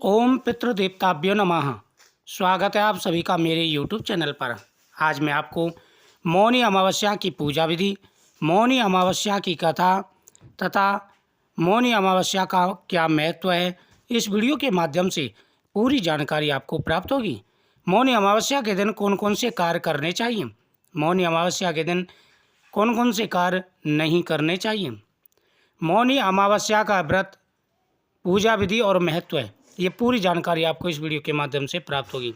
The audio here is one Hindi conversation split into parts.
ओम पितृदेवताभ्यो नमः। स्वागत है आप सभी का मेरे YouTube चैनल पर। आज मैं आपको मौनी अमावस्या की पूजा विधि, मौनी अमावस्या की कथा तथा मौनी अमावस्या का क्या महत्व है, इस वीडियो के माध्यम से पूरी जानकारी आपको प्राप्त होगी। मौनी अमावस्या के दिन कौन कौन से कार्य करने चाहिए, मौनी अमावस्या के दिन कौन कौन से कार्य नहीं करने चाहिए, मौनी अमावस्या का व्रत, पूजा विधि और महत्व है, ये पूरी जानकारी आपको इस वीडियो के माध्यम से प्राप्त होगी।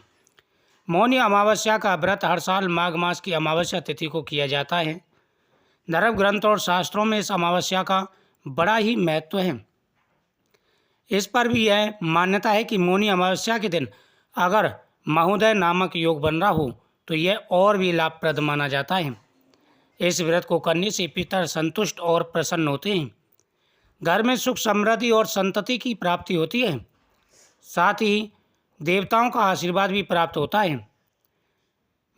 मौनी अमावस्या का व्रत हर साल माघ मास की अमावस्या तिथि को किया जाता है। धर्म ग्रंथ और शास्त्रों में इस अमावस्या का बड़ा ही महत्व है। इस पर भी यह मान्यता है कि मौनी अमावस्या के दिन अगर महोदय नामक योग बन रहा हो तो यह और भी लाभप्रद माना जाता है। इस व्रत को करने से पितर संतुष्ट और प्रसन्न होते हैं। घर में सुख समृद्धि और संतति की प्राप्ति होती है। साथ ही देवताओं का आशीर्वाद भी प्राप्त होता है।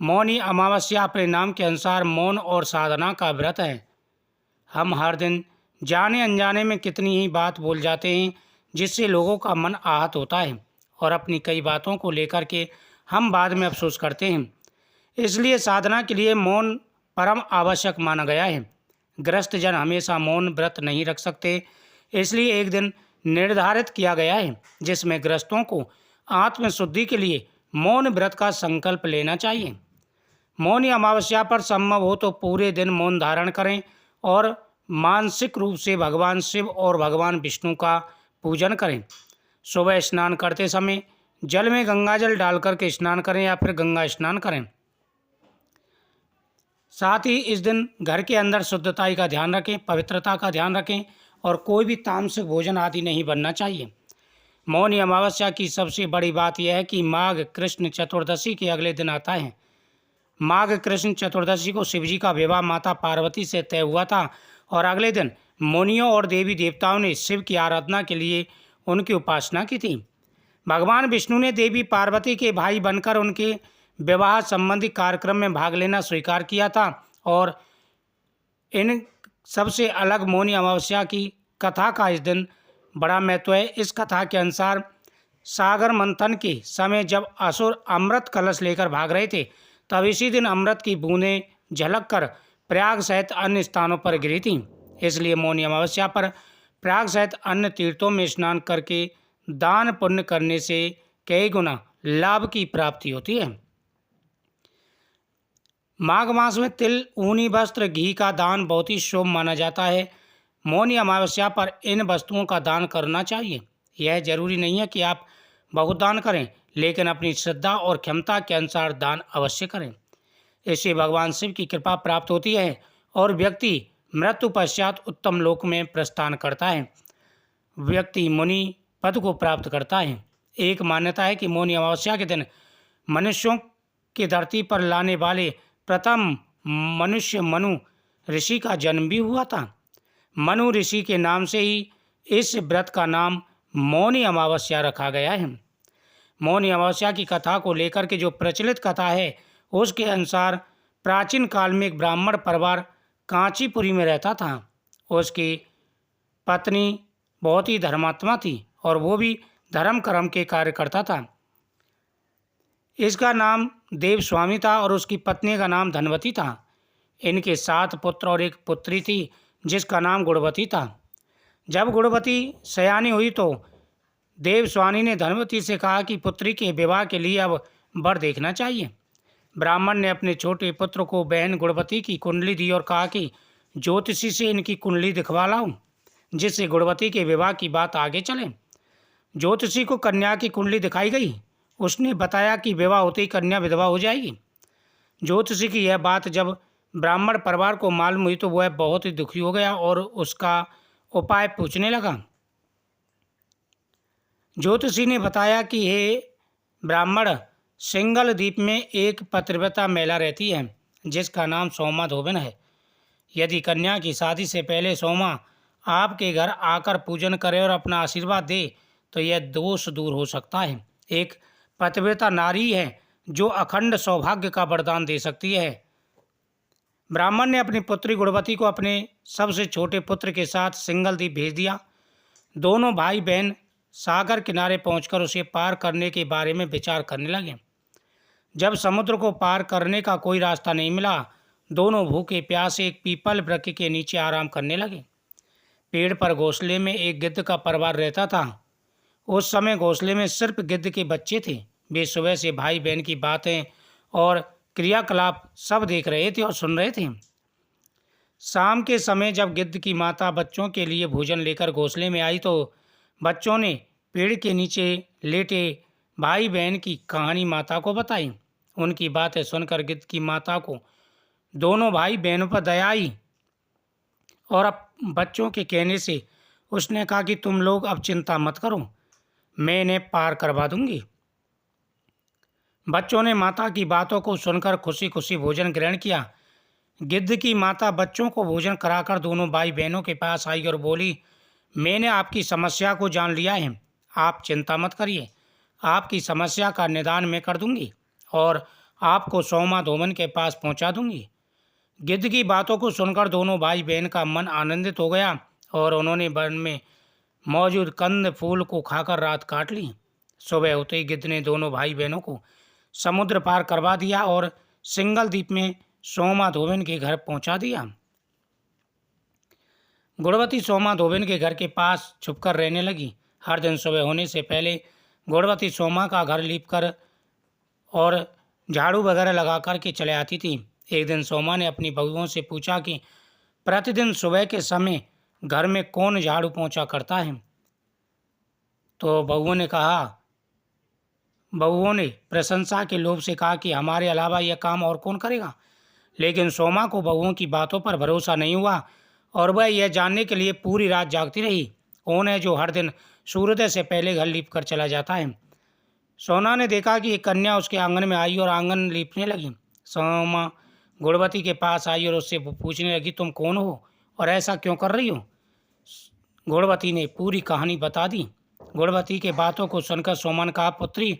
मौनी अमावस्या अपने नाम के अनुसार मौन और साधना का व्रत है। हम हर दिन जाने अनजाने में कितनी ही बात बोल जाते हैं जिससे लोगों का मन आहत होता है और अपनी कई बातों को लेकर के हम बाद में अफसोस करते हैं। इसलिए साधना के लिए मौन परम आवश्यक माना गया है। ग्रस्त जन हमेशा मौन व्रत नहीं रख सकते, इसलिए एक दिन निर्धारित किया गया है जिसमें ग्रस्तों को आत्मशुद्धि के लिए मौन व्रत का संकल्प लेना चाहिए। मौनी अमावस्या पर संभव हो तो पूरे दिन मौन धारण करें और मानसिक रूप से भगवान शिव और भगवान विष्णु का पूजन करें। सुबह स्नान करते समय जल में गंगाजल डालकर के स्नान करें या फिर गंगा स्नान करें। साथ ही इस दिन घर के अंदर शुद्धता का ध्यान रखें, पवित्रता का ध्यान रखें और कोई भी तामसिक भोजन आदि नहीं बनना चाहिए। मौनी अमावस्या की सबसे बड़ी बात यह है कि माघ कृष्ण चतुर्दशी के अगले दिन आता है। माघ कृष्ण चतुर्दशी को शिवजी का विवाह माता पार्वती से तय हुआ था और अगले दिन मुनियों और देवी देवताओं ने शिव की आराधना के लिए उनकी उपासना की थी। भगवान विष्णु ने देवी पार्वती के भाई बनकर उनके विवाह संबंधी कार्यक्रम में भाग लेना स्वीकार किया था और इन सबसे अलग मौनी अमावस्या की कथा का इस दिन बड़ा महत्व है। इस कथा के अनुसार सागर मंथन के समय जब असुर अमृत कलश लेकर भाग रहे थे तब इसी दिन अमृत की बूंदें झलक कर प्रयाग सहित अन्य स्थानों पर गिरी थीं। इसलिए मौनी अमावस्या पर प्रयाग सहित अन्य तीर्थों में स्नान करके दान पुण्य करने से कई गुना लाभ की प्राप्ति होती है। माघ मास में तिल, ऊनी वस्त्र, घी का दान बहुत ही शुभ माना जाता है। मौनी अमावस्या पर इन वस्तुओं का दान करना चाहिए। यह जरूरी नहीं है कि आप बहुत दान करें, लेकिन अपनी श्रद्धा और क्षमता के अनुसार दान अवश्य करें। इससे भगवान शिव की कृपा प्राप्त होती है और व्यक्ति मृत्यु पश्चात उत्तम लोक में प्रस्थान करता है। व्यक्ति मुनि पद को प्राप्त करता है। एक मान्यता है कि मौनी अमावस्या के दिन मनुष्यों की धरती पर लाने वाले प्रथम मनुष्य मनु ऋषि का जन्म भी हुआ था। मनु ऋषि के नाम से ही इस व्रत का नाम मौनी अमावस्या रखा गया है। मौनी अमावस्या की कथा को लेकर के जो प्रचलित कथा है उसके अनुसार प्राचीन काल में एक ब्राह्मण परिवार कांचीपुरी में रहता था। उसकी पत्नी बहुत ही धर्मात्मा थी और वो भी धर्म कर्म के कार्य करता था। इसका नाम देवस्वामी था और उसकी पत्नी का नाम धनवती था। इनके 7 पुत्र और एक पुत्री थी जिसका नाम गुणवती था। जब गुणवती सयानी हुई तो देवस्वामी ने धनवती से कहा कि पुत्री के विवाह के लिए अब वर देखना चाहिए। ब्राह्मण ने अपने छोटे पुत्र को बहन गुणवती की कुंडली दी और कहा कि ज्योतिषी से इनकी कुंडली दिखवा लाऊं, जिससे गुणवती के विवाह की बात आगे चले। ज्योतिषी को कन्या की कुंडली दिखाई गई। उसने बताया कि विवाह होते ही कन्या विधवा हो जाएगी। ज्योतिषी की यह बात जब ब्राह्मण परिवार को मालूम हुई तो वह बहुत ही दुखी हो गया और उसका उपाय पूछने लगा। ज्योतिषी ने बताया कि हे ब्राह्मण, सिंगल द्वीप में एक पतिव्रता महिला रहती है जिसका नाम सोमा धोबिन है। यदि कन्या की शादी से पहले सोमा आपके घर आकर पूजन करे और अपना आशीर्वाद दे तो यह दोष दूर हो सकता है। एक पतिव्रता नारी है जो अखंड सौभाग्य का वरदान दे सकती है। ब्राह्मण ने अपनी पुत्री गुणवती को अपने सबसे छोटे पुत्र के साथ सिंगल द्वीप भेज दिया। दोनों भाई बहन सागर किनारे पहुंचकर उसे पार करने के बारे में विचार करने लगे। जब समुद्र को पार करने का कोई रास्ता नहीं मिला, दोनों भूखे प्यासे एक पीपल वृक्ष के नीचे आराम करने लगे। पेड़ पर घोंसले में एक गिद्ध का परिवार रहता था। उस समय घोंसले में सिर्फ गिद्ध के बच्चे थे। वे सुबह से भाई बहन की बातें और क्रियाकलाप सब देख रहे थे और सुन रहे थे। शाम के समय जब गिद्ध की माता बच्चों के लिए भोजन लेकर घोंसले में आई तो बच्चों ने पेड़ के नीचे लेटे भाई बहन की कहानी माता को बताई। उनकी बातें सुनकर गिद्ध की माता को दोनों भाई बहनों पर दया आई और अब बच्चों के कहने से उसने कहा कि तुम लोग अब चिंता मत करो, मैं इन्हें पार करवा दूंगी। बच्चों ने माता की बातों को सुनकर खुशी खुशी भोजन ग्रहण किया। गिद्ध की माता बच्चों को भोजन कराकर दोनों भाई बहनों के पास आई और बोली, मैंने आपकी समस्या को जान लिया है, आप चिंता मत करिए, आपकी समस्या का निदान मैं कर दूंगी और आपको सोमा धोबन के पास पहुंचा दूंगी। गिद्ध की बातों को सुनकर दोनों भाई बहन का मन आनंदित हो गया और उन्होंने वन में मौजूद कंद फूल को खाकर रात काट ली। सुबह होते ही गिद्ध ने दोनों भाई बहनों को समुद्र पार करवा दिया और सिंगल द्वीप में सोमा धोबन के घर पहुंचा दिया। गुणवती सोमा धोबन के घर के पास छुपकर रहने लगी। हर दिन सुबह होने से पहले गुणवती सोमा का घर लीप कर और झाड़ू वगैरह लगा कर के चले आती थी। एक दिन सोमा ने अपनी बहुओं से पूछा कि प्रतिदिन सुबह के समय घर में कौन झाड़ू पोंछा करता है। तो बहुओं ने प्रशंसा के लोभ से कहा कि हमारे अलावा यह काम और कौन करेगा। लेकिन सोमा को बहुओं की बातों पर भरोसा नहीं हुआ और वह यह जानने के लिए पूरी रात जागती रही, कौन है जो हर दिन सूर्योदय से पहले घर लीप कर चला जाता है। सोना ने देखा कि एक कन्या उसके आंगन में आई और आंगन लीपने लगी। सोमा गुणवती के पास आई और उससे पूछने लगी, तुम कौन हो और ऐसा क्यों कर रही हो। गुणवती ने पूरी कहानी बता दी। गुणवती के बातों को सुनकर सोमा ने कहा, पुत्री,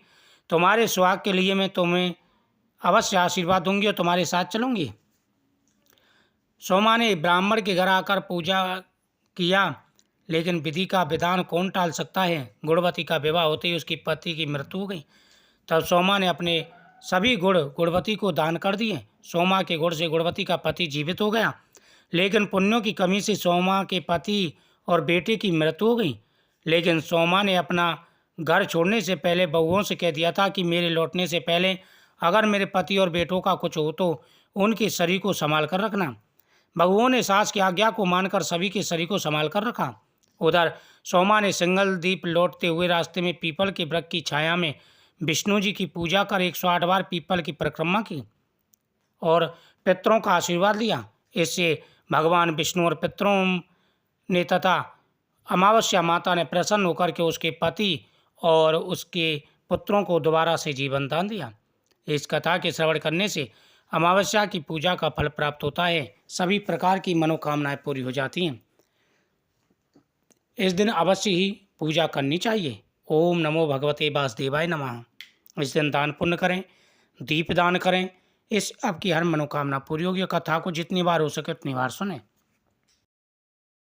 तुम्हारे सुहाग के लिए मैं तुम्हें अवश्य आशीर्वाद दूंगी और तुम्हारे साथ चलूंगी। सोमा ने ब्राह्मण के घर आकर पूजा किया, लेकिन विधि का विधान कौन टाल सकता है। गुणवती का विवाह होते ही उसकी पति की मृत्यु हो गई। तब सोमा ने अपने सभी गुण गुणवती को दान कर दिए। सोमा के गुण से गुणवती का पति जीवित हो गया, लेकिन पुण्यों की कमी से सोमा के पति और बेटे की मृत्यु हो गई। लेकिन सोमा ने अपना घर छोड़ने से पहले बहुओं से कह दिया था कि मेरे लौटने से पहले अगर मेरे पति और बेटों का कुछ हो तो उनके शरीर को संभाल कर रखना। बहुओं ने सास की आज्ञा को मानकर सभी के शरीर को संभाल कर रखा। उधर सोमा ने सिंगल द्वीप लौटते हुए रास्ते में पीपल के वृक्ष की छाया में विष्णु जी की पूजा कर 108 बार पीपल की परिक्रमा की और पितरों का आशीर्वाद लिया। इससे भगवान विष्णु और पितरों ने तथा अमावस्या माता ने प्रसन्न होकर के उसके पति और उसके पुत्रों को दोबारा से जीवन दान दिया। इस कथा के श्रवण करने से अमावस्या की पूजा का फल प्राप्त होता है, सभी प्रकार की मनोकामनाएं पूरी हो जाती हैं। इस दिन अवश्य ही पूजा करनी चाहिए। ओम नमो भगवते वासुदेवाय नमः। इस दिन दान पुण्य करें, दीप दान करें, इस आपकी हर मनोकामना पूरी होगी। कथा को जितनी बार हो सके उतनी बार सुनें।